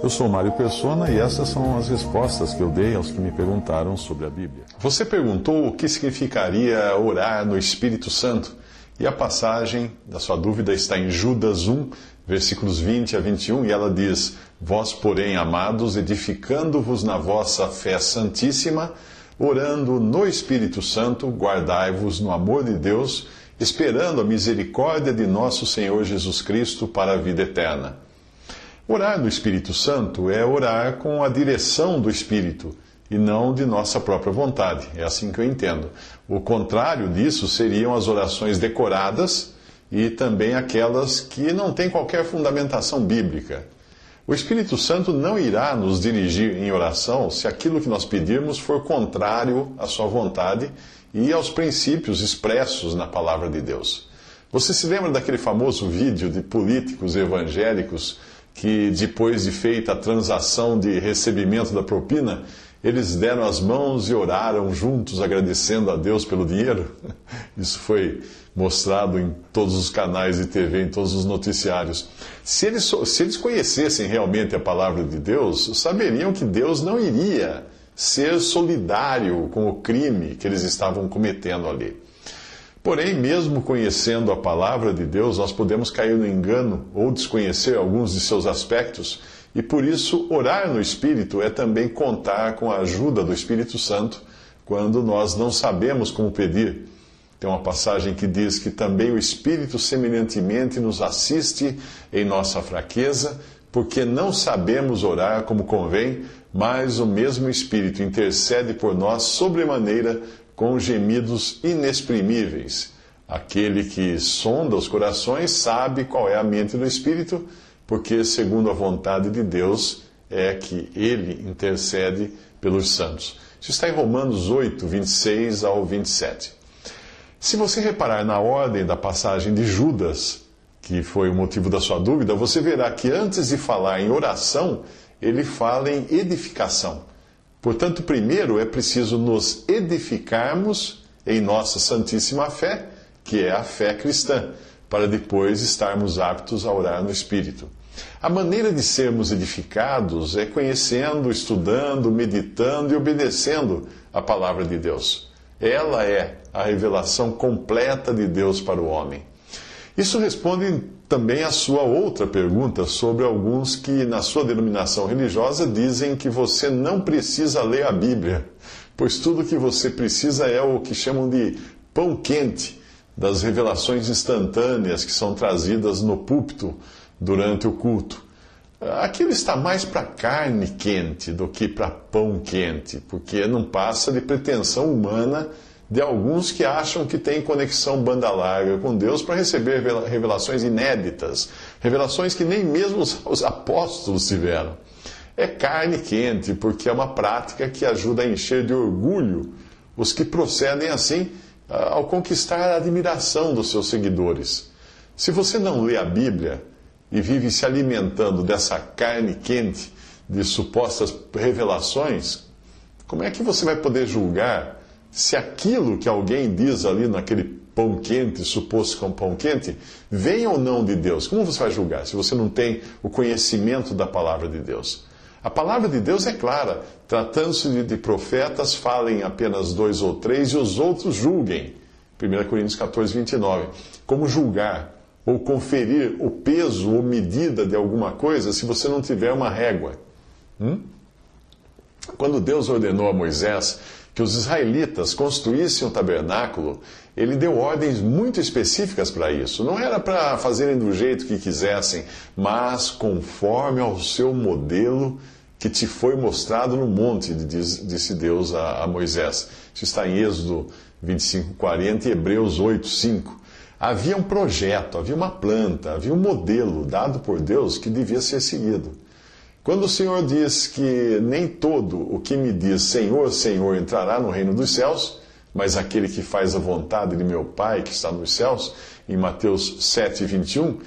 Eu sou Mário Persona e essas são as respostas que eu dei aos que me perguntaram sobre a Bíblia. Você perguntou o que significaria orar no Espírito Santo, e a passagem da sua dúvida está em Judas 1, versículos 20 a 21, e ela diz: Vós, porém, amados, edificando-vos na vossa fé santíssima, orando no Espírito Santo, guardai-vos no amor de Deus, esperando a misericórdia de nosso Senhor Jesus Cristo para a vida eterna. Orar no Espírito Santo é orar com a direção do Espírito e não de nossa própria vontade. É assim que eu entendo. O contrário disso seriam as orações decoradas e também aquelas que não têm qualquer fundamentação bíblica. O Espírito Santo não irá nos dirigir em oração se aquilo que nós pedirmos for contrário à sua vontade e aos princípios expressos na palavra de Deus. Você se lembra daquele famoso vídeo de políticos evangélicos que, depois de feita a transação de recebimento da propina, eles deram as mãos e oraram juntos, agradecendo a Deus pelo dinheiro? Isso foi mostrado em todos os canais de TV, em todos os noticiários. Se eles conhecessem realmente a palavra de Deus, saberiam que Deus não iria ser solidário com o crime que eles estavam cometendo ali. Porém, mesmo conhecendo a palavra de Deus, nós podemos cair no engano ou desconhecer alguns de seus aspectos, e por isso orar no Espírito é também contar com a ajuda do Espírito Santo quando nós não sabemos como pedir. Tem uma passagem que diz que também o Espírito semelhantemente nos assiste em nossa fraqueza, porque não sabemos orar como convém, mas o mesmo Espírito intercede por nós sobremaneira com gemidos inexprimíveis. Aquele que sonda os corações sabe qual é a mente do Espírito, porque, segundo a vontade de Deus, é que ele intercede pelos santos. Isso está em Romanos 8, 26 ao 27. Se você reparar na ordem da passagem de Judas, que foi o motivo da sua dúvida, você verá que antes de falar em oração, ele fala em edificação. Portanto, primeiro é preciso nos edificarmos em nossa santíssima fé, que é a fé cristã, para depois estarmos aptos a orar no Espírito. A maneira de sermos edificados é conhecendo, estudando, meditando e obedecendo a palavra de Deus. Ela é a revelação completa de Deus para o homem. Isso responde também à sua outra pergunta sobre alguns que, na sua denominação religiosa, dizem que você não precisa ler a Bíblia, pois tudo que você precisa é o que chamam de pão quente das revelações instantâneas que são trazidas no púlpito durante o culto. Aquilo está mais para carne quente do que para pão quente, porque não passa de pretensão humana de alguns que acham que têm conexão banda larga com Deus para receber revelações inéditas, revelações que nem mesmo os apóstolos tiveram. É carne quente, porque é uma prática que ajuda a encher de orgulho os que procedem assim ao conquistar a admiração dos seus seguidores. Se você não lê a Bíblia e vive se alimentando dessa carne quente de supostas revelações, como é que você vai poder julgar se aquilo que alguém diz ali naquele pão quente, suposto que é um pão quente, vem ou não de Deus? Como você vai julgar se você não tem o conhecimento da palavra de Deus? A palavra de Deus é clara. Tratando-se de profetas, falem apenas 2 ou 3 e os outros julguem. 1 Coríntios 14, 29. Como julgar ou conferir o peso ou medida de alguma coisa se você não tiver uma régua? Quando Deus ordenou a Moisés que os israelitas construíssem um tabernáculo, ele deu ordens muito específicas para isso. Não era para fazerem do jeito que quisessem, mas conforme ao seu modelo que te foi mostrado no monte, disse Deus a Moisés. Isso está em Êxodo 25:40 e Hebreus 8:5. Havia um projeto, havia uma planta, havia um modelo dado por Deus que devia ser seguido. Quando o Senhor diz que nem todo o que me diz Senhor, Senhor entrará no reino dos céus, mas aquele que faz a vontade de meu Pai que está nos céus, em Mateus 7:21,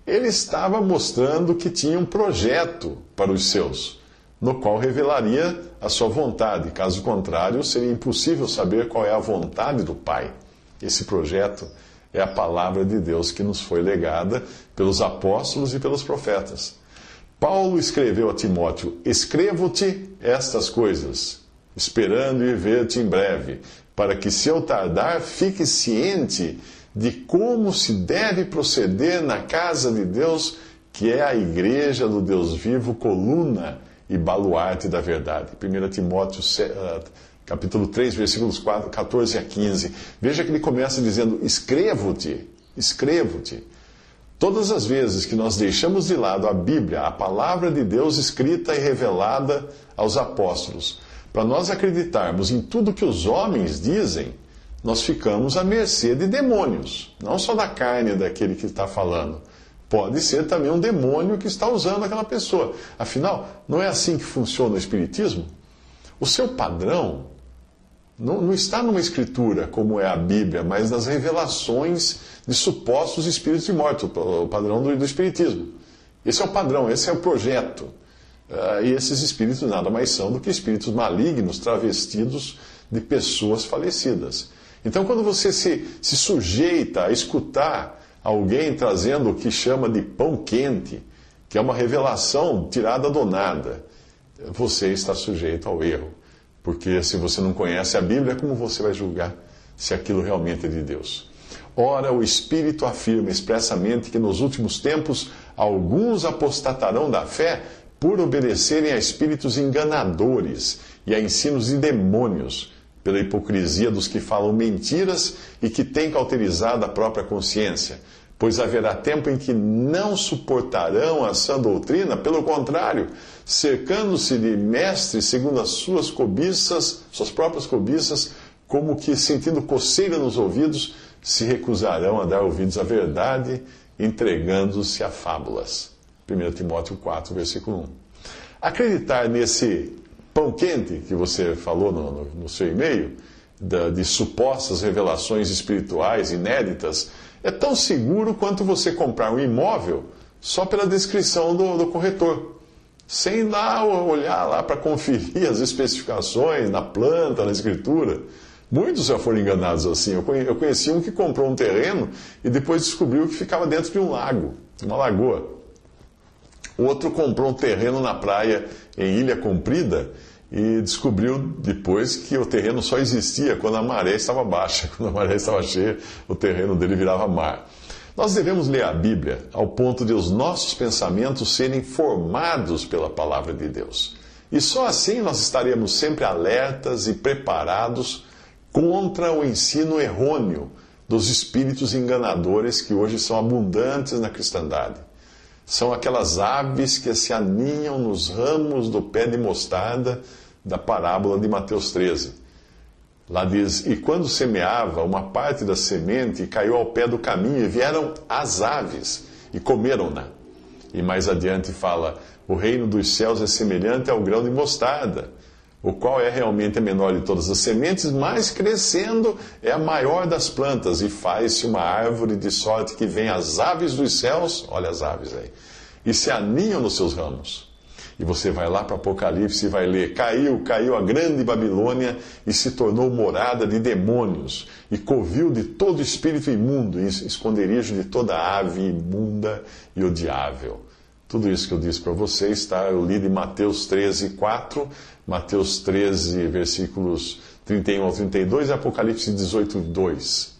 ele estava mostrando que tinha um projeto para os seus, no qual revelaria a sua vontade. Caso contrário, seria impossível saber qual é a vontade do Pai. Esse projeto é a palavra de Deus que nos foi legada pelos apóstolos e pelos profetas. Paulo escreveu a Timóteo: escrevo-te estas coisas, esperando ir ver-te em breve, para que, se eu tardar, fique ciente de como se deve proceder na casa de Deus, que é a igreja do Deus vivo, coluna e baluarte da verdade. 1 Timóteo capítulo 3, versículos 14 a 15. Veja que ele começa dizendo: escrevo-te, escrevo-te. Todas as vezes que nós deixamos de lado a Bíblia, a palavra de Deus escrita e revelada aos apóstolos, para nós acreditarmos em tudo que os homens dizem, nós ficamos à mercê de demônios. Não só da carne daquele que está falando. Pode ser também um demônio que está usando aquela pessoa. Afinal, não é assim que funciona o Espiritismo? O seu padrão não está numa escritura como é a Bíblia, mas nas revelações de supostos espíritos de morte, o padrão do Espiritismo. Esse é o padrão, esse é o projeto. E esses espíritos nada mais são do que espíritos malignos travestidos de pessoas falecidas. Então, quando você se sujeita a escutar alguém trazendo o que chama de pão quente, que é uma revelação tirada do nada, você está sujeito ao erro. Porque se você não conhece a Bíblia, como você vai julgar se aquilo realmente é de Deus? Ora, o Espírito afirma expressamente que nos últimos tempos alguns apostatarão da fé por obedecerem a espíritos enganadores e a ensinos de demônios, pela hipocrisia dos que falam mentiras e que têm cauterizado a própria consciência. Pois haverá tempo em que não suportarão a sã doutrina, pelo contrário, cercando-se de mestres segundo as suas cobiças, suas próprias cobiças, como que sentindo coceira nos ouvidos, se recusarão a dar ouvidos à verdade, entregando-se a fábulas. 1 Timóteo 4, versículo 1. Acreditar nesse pão quente que você falou no seu e-mail, de supostas revelações espirituais inéditas, é tão seguro quanto você comprar um imóvel só pela descrição do corretor, sem lá olhar lá para conferir as especificações na planta, na escritura. Muitos já foram enganados assim. Eu conheci um que comprou um terreno e depois descobriu que ficava dentro de um lago, uma lagoa. Outro comprou um terreno na praia em Ilha Comprida e descobriu depois que o terreno só existia quando a maré estava baixa. Quando a maré estava cheia, o terreno dele virava mar. Nós devemos ler a Bíblia ao ponto de os nossos pensamentos serem formados pela palavra de Deus. E só assim nós estaremos sempre alertas e preparados contra o ensino errôneo dos espíritos enganadores que hoje são abundantes na cristandade. São aquelas aves que se aninham nos ramos do pé de mostarda da parábola de Mateus 13. Lá diz: e quando semeava, uma parte da semente caiu ao pé do caminho, e vieram as aves, e comeram-na. E mais adiante fala: o reino dos céus é semelhante ao grão de mostarda, o qual é realmente a menor de todas as sementes, mas crescendo é a maior das plantas, e faz-se uma árvore de sorte que vem as aves dos céus, olha as aves aí, e se aninham nos seus ramos. E você vai lá para Apocalipse e vai ler: caiu a grande Babilônia e se tornou morada de demônios, e covil de todo espírito imundo, e esconderijo de toda ave imunda e odiável. Tudo isso que eu disse para vocês, tá? Eu li de Mateus 13, 4, Mateus 13, versículos 31 ao 32 e Apocalipse 18, 2.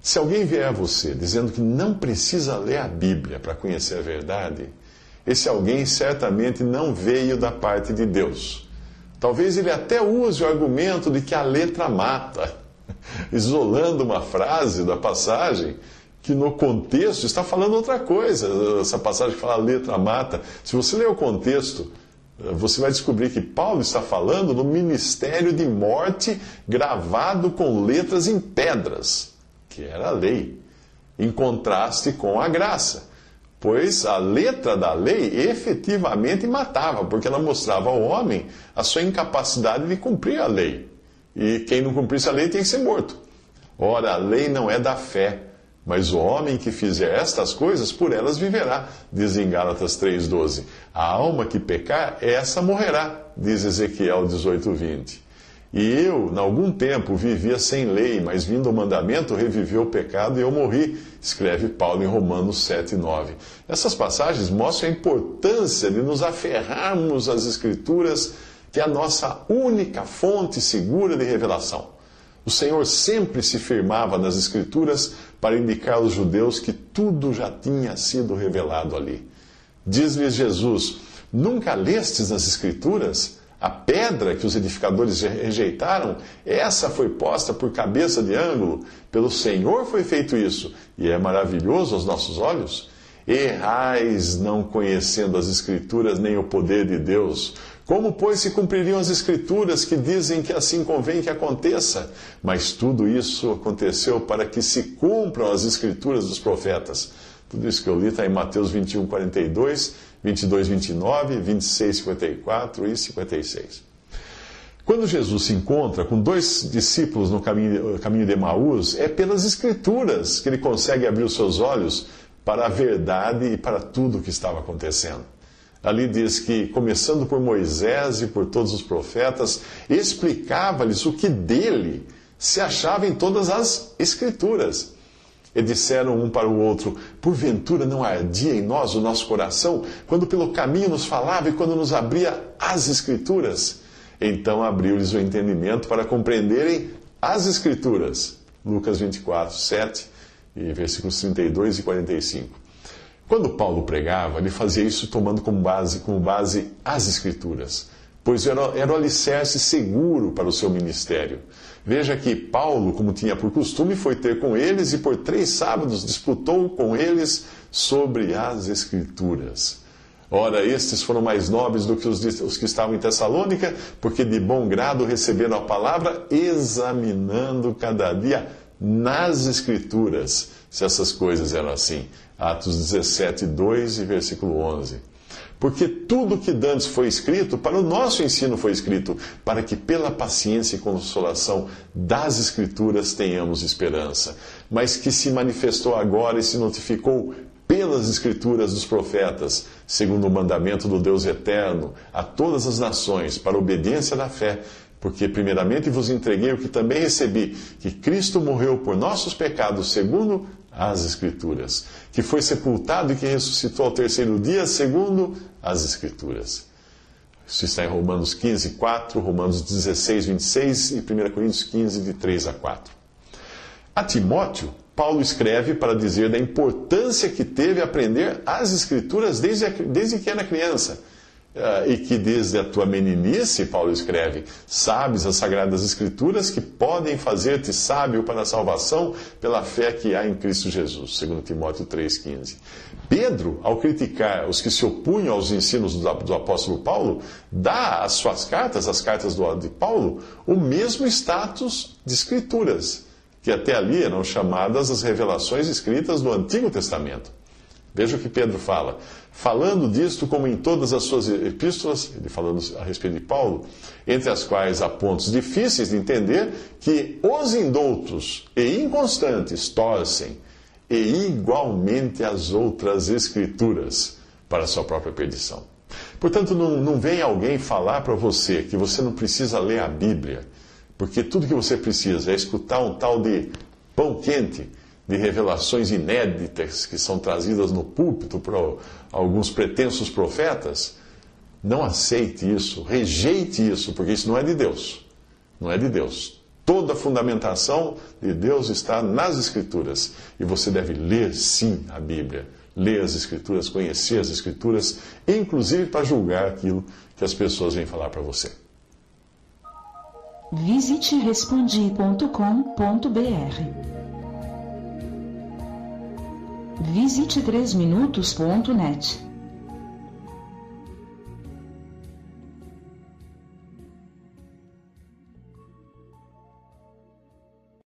Se alguém vier a você dizendo que não precisa ler a Bíblia para conhecer a verdade, esse alguém certamente não veio da parte de Deus. Talvez ele até use o argumento de que a letra mata, isolando uma frase da passagem que no contexto está falando outra coisa. Essa passagem que fala letra mata, se você ler o contexto, você vai descobrir que Paulo está falando no ministério de morte gravado com letras em pedras, que era a lei, em contraste com a graça. Pois a letra da lei efetivamente matava, porque ela mostrava ao homem a sua incapacidade de cumprir a lei. E quem não cumprisse a lei tinha que ser morto. Ora, a lei não é da fé, mas o homem que fizer estas coisas, por elas viverá, diz em Gálatas 3,12. A alma que pecar, essa morrerá, diz Ezequiel 18,20. E eu, em algum tempo, vivia sem lei, mas vindo o mandamento, reviveu o pecado e eu morri, escreve Paulo em Romanos 7:9. Essas passagens mostram a importância de nos aferrarmos às Escrituras, que é a nossa única fonte segura de revelação. O Senhor sempre se firmava nas Escrituras para indicar aos judeus que tudo já tinha sido revelado ali. Diz-lhes Jesus: nunca lestes nas Escrituras? A pedra que os edificadores rejeitaram, essa foi posta por cabeça de ângulo. Pelo Senhor foi feito isso, e é maravilhoso aos nossos olhos. Errais não conhecendo as Escrituras nem o poder de Deus. Como, pois, se cumpririam as Escrituras que dizem que assim convém que aconteça? Mas tudo isso aconteceu para que se cumpram as Escrituras dos profetas. Tudo isso que eu li está em Mateus 21:42, 22:29, 26:54 e 56. Quando Jesus se encontra com dois discípulos no caminho de Emaús, é pelas Escrituras que ele consegue abrir os seus olhos para a verdade e para tudo o que estava acontecendo. Ali diz que, começando por Moisés e por todos os profetas, explicava-lhes o que dele se achava em todas as Escrituras. E disseram um para o outro: porventura não ardia em nós o nosso coração, quando pelo caminho nos falava e quando nos abria as Escrituras? Então abriu-lhes o entendimento para compreenderem as Escrituras. Lucas 24:7 e versículos 32 e 45. Quando Paulo pregava, ele fazia isso tomando como base as Escrituras, pois era o alicerce seguro para o seu ministério. Veja que Paulo, como tinha por costume, foi ter com eles e por 3 sábados disputou com eles sobre as Escrituras. Ora, estes foram mais nobres do que os que estavam em Tessalônica, porque de bom grado receberam a palavra, examinando cada dia nas Escrituras, se essas coisas eram assim. Atos 17:2 e versículo 11. Porque tudo que dantes foi escrito, para o nosso ensino foi escrito, para que pela paciência e consolação das Escrituras tenhamos esperança. Mas que se manifestou agora e se notificou pelas Escrituras dos profetas, segundo o mandamento do Deus eterno, a todas as nações, para a obediência da fé. Porque primeiramente vos entreguei o que também recebi, que Cristo morreu por nossos pecados, segundo as Escrituras, que foi sepultado e que ressuscitou ao 3º dia, segundo as Escrituras. Isso está em Romanos 15:4, Romanos 16:26 e 1 Coríntios 15, de 3 a 4. A Timóteo, Paulo escreve para dizer da importância que teve aprender as Escrituras desde que era criança. E que desde a tua meninice, Paulo escreve, sabes as Sagradas Escrituras que podem fazer-te sábio para a salvação pela fé que há em Cristo Jesus, segundo Timóteo 3,15. Pedro, ao criticar os que se opunham aos ensinos do apóstolo Paulo, dá às suas cartas, as cartas de Paulo, o mesmo status de Escrituras, que até ali eram chamadas as revelações escritas do Antigo Testamento. Veja o que Pedro fala. Falando disto, como em todas as suas epístolas, ele falando a respeito de Paulo, entre as quais há pontos difíceis de entender, que os indoutos e inconstantes torcem, e igualmente as outras Escrituras, para a sua própria perdição. Portanto, não vem alguém falar para você que você não precisa ler a Bíblia, porque tudo que você precisa é escutar um tal de pão quente, de revelações inéditas que são trazidas no púlpito por alguns pretensos profetas. Não aceite isso, rejeite isso, porque isso não é de Deus. Não é de Deus. Toda a fundamentação de Deus está nas Escrituras. E você deve ler, sim, a Bíblia. Ler as Escrituras, conhecer as Escrituras, inclusive para julgar aquilo que as pessoas vêm falar para você. Visite respondi.com.br. Visite 3minutos.net.